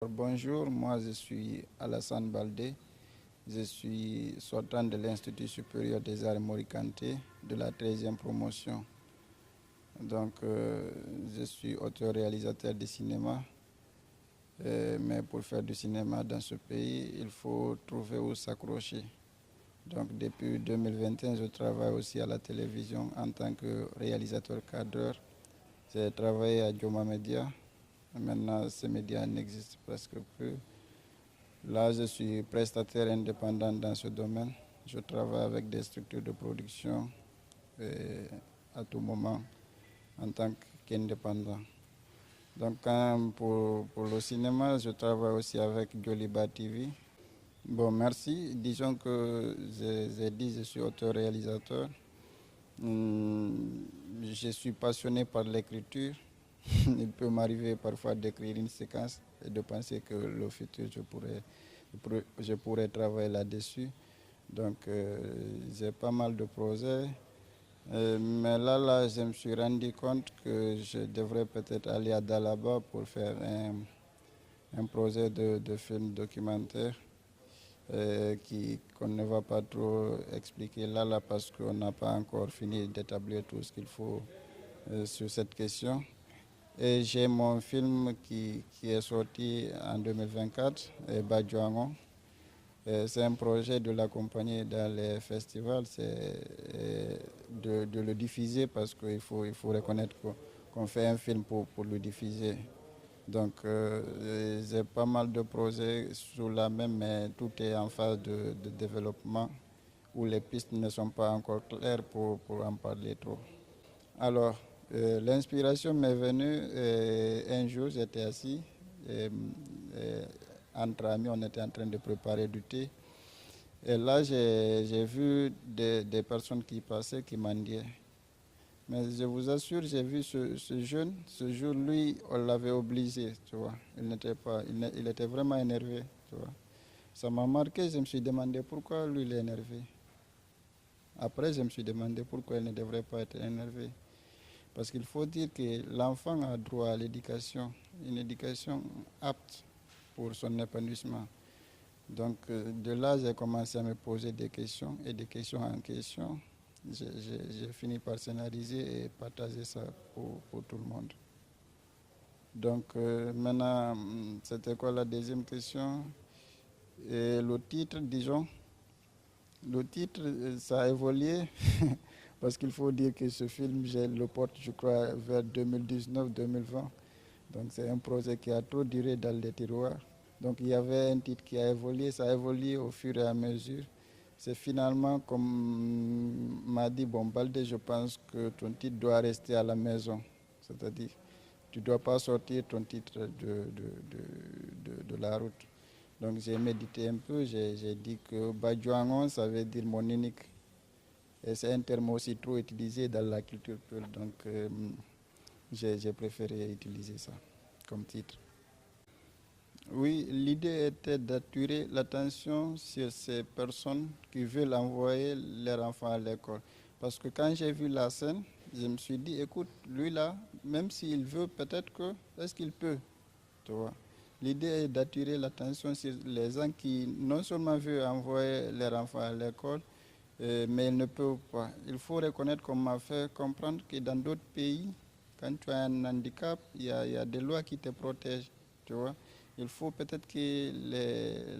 Bonjour, moi je suis Alassane Baldé. Je suis sortant de l'Institut supérieur des arts Morikanté de la 13e promotion. Je suis auteur-réalisateur de cinéma. Mais pour faire du cinéma dans ce pays, il faut trouver où s'accrocher. Donc, depuis 2021, je travaille aussi à la télévision en tant que réalisateur cadreur. J'ai travaillé à Joma Media. Maintenant, ces médias n'existent presque plus. Là, je suis prestataire indépendant dans ce domaine. Je travaille avec des structures de production à tout moment en tant qu'indépendant. Donc, pour le cinéma, je travaille aussi avec Joliba TV. Bon, merci. Disons que j'ai dit je suis auteur-réalisateur. Je suis passionné par l'écriture. Il peut m'arriver parfois d'écrire une séquence et de penser que le futur, je pourrais travailler là-dessus. Donc, j'ai pas mal de projets. Mais là, je me suis rendu compte que je devrais peut-être aller à Dalaba pour faire un projet de film documentaire qu'on ne va pas trop expliquer là parce qu'on n'a pas encore fini d'établir tout ce qu'il faut sur cette question. Et j'ai mon film qui est sorti en 2024, Badjouango. C'est un projet de l'accompagner dans les festivals, c'est de le diffuser parce qu'il faut reconnaître qu'on fait un film pour le diffuser. Donc j'ai pas mal de projets sous la même, mais tout est en phase de développement où les pistes ne sont pas encore claires pour en parler trop. Alors, l'inspiration m'est venue un jour, j'étais assis, entre amis, on était en train de préparer du thé. Et là, j'ai vu des personnes qui passaient, qui mendiaient. Mais je vous assure, j'ai vu ce jeune, ce jour, lui, on l'avait obligé, tu vois. Il était vraiment énervé, tu vois. Ça m'a marqué, je me suis demandé pourquoi lui, il est énervé. Après, je me suis demandé pourquoi il ne devrait pas être énervé. Parce qu'il faut dire que l'enfant a droit à l'éducation, une éducation apte pour son épanouissement. Donc, de là, j'ai commencé à me poser des questions et des questions en question. J'ai fini par scénariser et partager ça pour tout le monde. Donc, maintenant, c'était quoi la deuxième question? Et le titre, disons, le titre, ça a évolué parce qu'il faut dire que ce film, je le porte, je crois, vers 2019-2020. Donc, c'est un projet qui a trop duré dans les tiroirs. Donc il y avait un titre qui a évolué, ça a évolué au fur et à mesure. C'est finalement comme m'a dit Baldé, je pense que ton titre doit rester à la maison. C'est-à-dire, tu ne dois pas sortir ton titre de la route. Donc j'ai médité un peu, j'ai dit que Badjouangon, ça veut dire mon unique. Et c'est un terme aussi trop utilisé dans la culture peul. Donc j'ai préféré utiliser ça comme titre. Oui, l'idée était d'attirer l'attention sur ces personnes qui veulent envoyer leurs enfants à l'école. Parce que quand j'ai vu la scène, je me suis dit, écoute, lui là, même s'il veut, peut-être que, est-ce qu'il peut, tu vois. L'idée est d'attirer l'attention sur les gens qui non seulement veulent envoyer leurs enfants à l'école, mais ils ne peuvent pas. Il faut reconnaître qu'on m'a fait comprendre que dans d'autres pays, quand tu as un handicap, il y a des lois qui te protègent, tu vois. Il faut peut-être que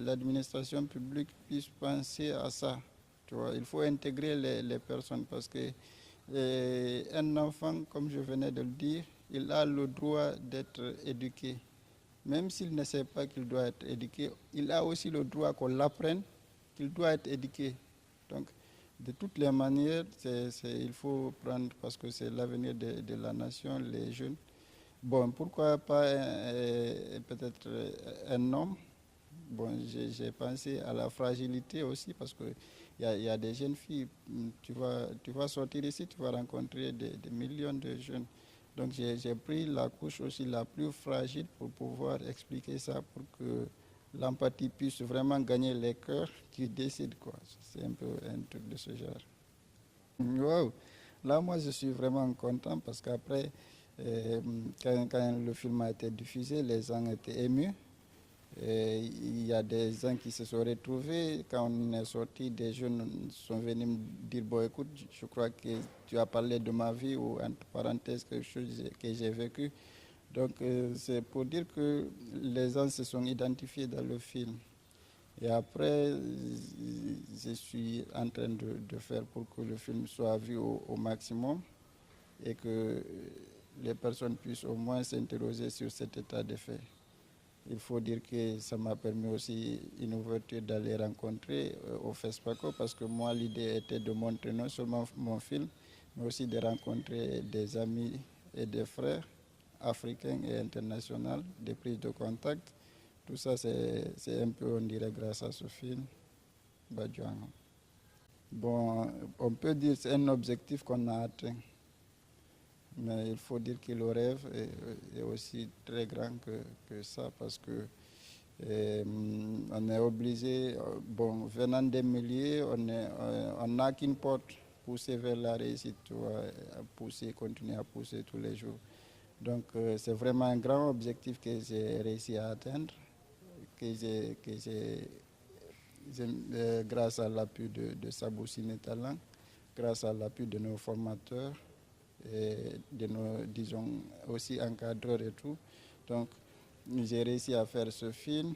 l'administration publique puisse penser à ça. Tu vois. Il faut intégrer les personnes parce que un enfant, comme je venais de le dire, il a le droit d'être éduqué. Même s'il ne sait pas qu'il doit être éduqué, il a aussi le droit qu'on l'apprenne qu'il doit être éduqué. Donc, de toutes les manières, il faut prendre, parce que c'est l'avenir de la nation, les jeunes. Bon, pourquoi pas peut-être un homme? Bon, j'ai pensé à la fragilité aussi parce qu'il y a des jeunes filles. Tu vas sortir ici, tu vas rencontrer des millions de jeunes. Donc j'ai pris la couche aussi la plus fragile pour pouvoir expliquer ça pour que l'empathie puisse vraiment gagner les cœurs qui décident quoi. C'est un peu un truc de ce genre. Wow. Là, moi, je suis vraiment content parce qu'après, quand le film a été diffusé, les gens étaient émus. Et il y a des gens qui se sont retrouvés. Quand on est sorti, des jeunes sont venus me dire, bon écoute, je crois que tu as parlé de ma vie ou entre parenthèses quelque chose que j'ai vécu. Donc c'est pour dire que les gens se sont identifiés dans le film. Et après, je suis en train de faire pour que le film soit vu au maximum et que les personnes puissent au moins s'interroger sur cet état de fait. Il faut dire que ça m'a permis aussi une ouverture d'aller rencontrer au FESPACO parce que moi, l'idée était de montrer non seulement mon film, mais aussi de rencontrer des amis et des frères africains et internationaux, des prises de contact. Tout ça, c'est un peu, on dirait, grâce à ce film, Badjouan. Bon, on peut dire que c'est un objectif qu'on a atteint. Mais il faut dire que le rêve est aussi très grand que ça parce que on est obligé, bon, venant des milliers, on n'a qu'une porte, pousser vers la réussite, tu vois, pousser, continuer à pousser tous les jours. Donc c'est vraiment un grand objectif que j'ai réussi à atteindre, grâce à l'appui de Sabou Ciné Talent, grâce à l'appui de nos formateurs et de nos, disons, aussi encadreurs et tout. Donc, j'ai réussi à faire ce film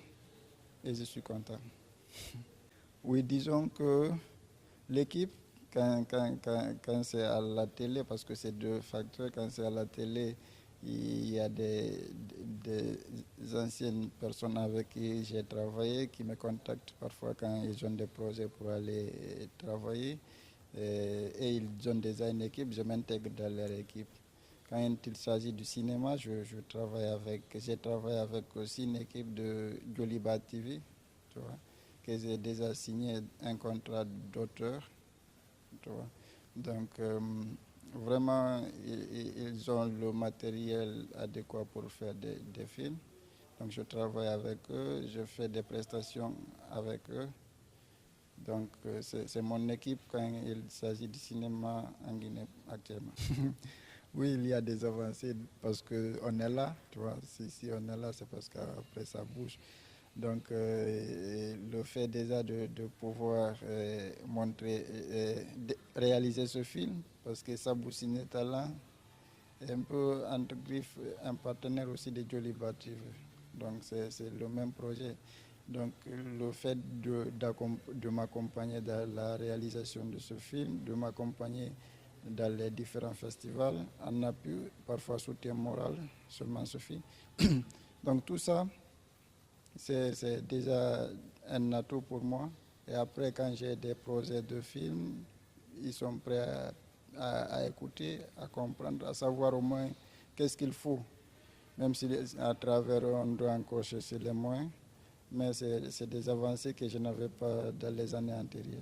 et je suis content. Oui, disons que l'équipe, quand c'est à la télé, parce que c'est deux facteurs, quand c'est à la télé, il y a des anciennes personnes avec qui j'ai travaillé qui me contactent parfois quand ils ont des projets pour aller travailler. Et ils ont déjà une équipe, je m'intègre dans leur équipe. Quand il s'agit du cinéma, j'ai travaillé avec aussi une équipe de Joliba TV, tu vois, que j'ai déjà signé un contrat d'auteur, tu vois. Donc, vraiment, ils ont le matériel adéquat pour faire des films. Donc, je travaille avec eux, je fais des prestations avec eux. Donc, c'est mon équipe quand il s'agit du cinéma en Guinée actuellement. Oui, il y a des avancées parce qu'on est là, tu vois. Si on est là, c'est parce qu'après ça bouge. Donc, le fait déjà de pouvoir montrer, réaliser ce film, parce que Sabou Ciné Talent est un peu entre griffes, un partenaire aussi de Joliba TV. Donc, c'est le même projet. Donc, le fait de m'accompagner dans la réalisation de ce film, de m'accompagner dans les différents festivals, en appui, parfois soutien moral, seulement suffit. Donc, tout ça, c'est déjà un atout pour moi. Et après, quand j'ai des projets de films, ils sont prêts à écouter, à comprendre, à savoir au moins qu'est-ce qu'il faut. Même si à travers, on doit encore chercher les moyens. Mais c'est des avancées que je n'avais pas dans les années antérieures.